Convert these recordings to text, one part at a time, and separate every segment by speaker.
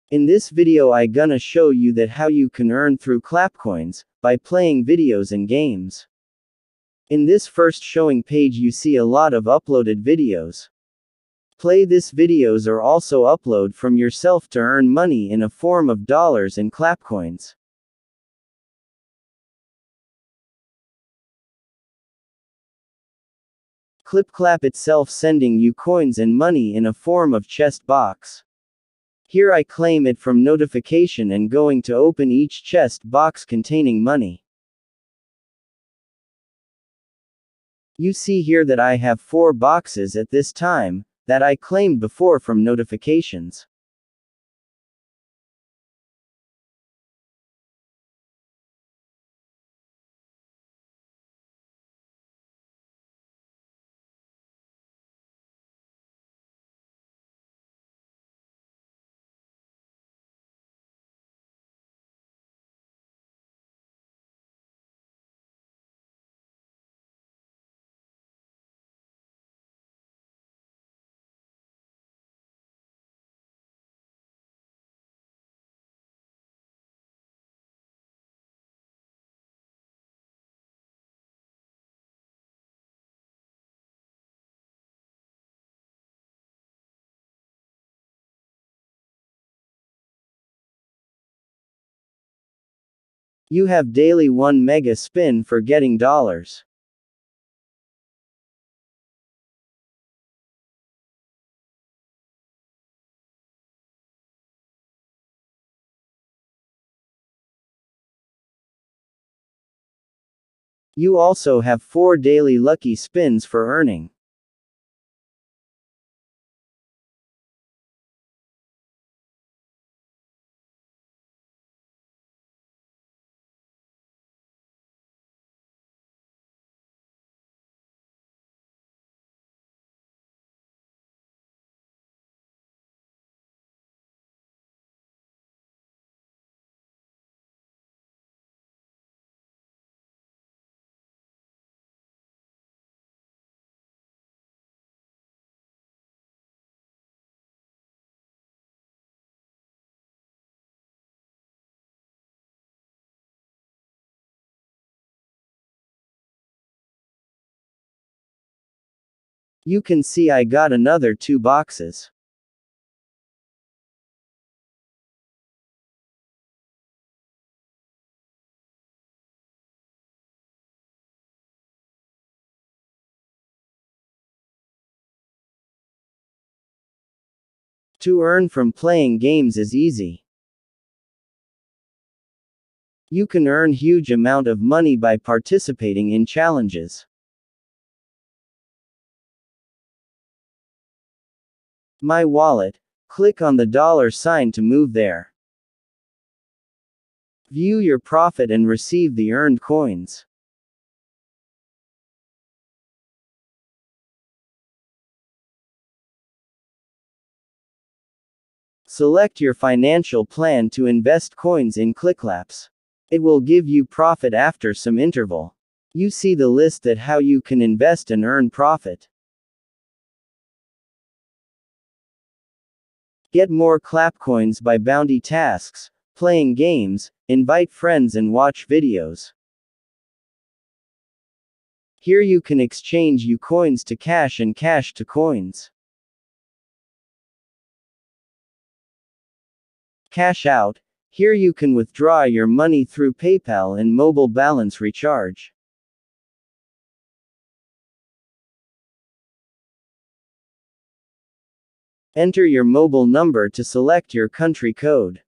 Speaker 1: In this video I gonna show you that how you can earn through Clapcoins, by playing videos and games. In this first showing page you see a lot of uploaded videos. Play this videos or also upload from yourself to earn money in a form of dollars and Clapcoins. Clipclap itself sending you coins and money in a form of chest box. Here I claim it from notification and going to open each chest box containing money. You see here that I have 4 boxes at this time, that I claimed before from notifications. You have daily 1 mega spin for getting dollars. You also have 4 daily lucky spins for earning. You can see I got another 2 boxes. To earn from playing games is easy. You can earn huge amount of money by participating in challenges. My wallet. Click on the dollar sign to move there. View your profit and receive the earned coins. Select your financial plan to invest coins in Clipclaps. It will give you profit after some interval. You see the list that how you can invest and earn profit. Get more Clapcoins by bounty tasks, playing games, invite friends and watch videos. Here you can exchange you coins to cash and cash to coins. Cash out. Here you can withdraw your money through PayPal and mobile balance recharge. Enter your mobile number to select your country code.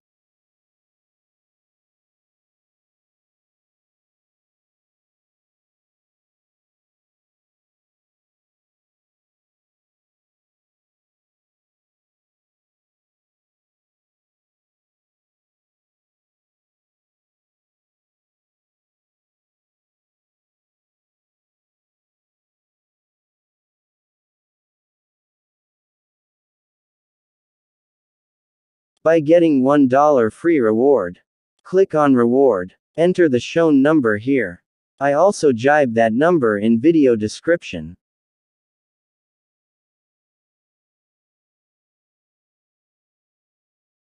Speaker 1: By getting $1 free reward. Click on reward. Enter the shown number here. I also jibe that number in video description.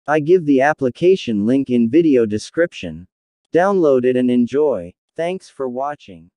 Speaker 1: I give the application link in video description. Download it and enjoy. Thanks for watching.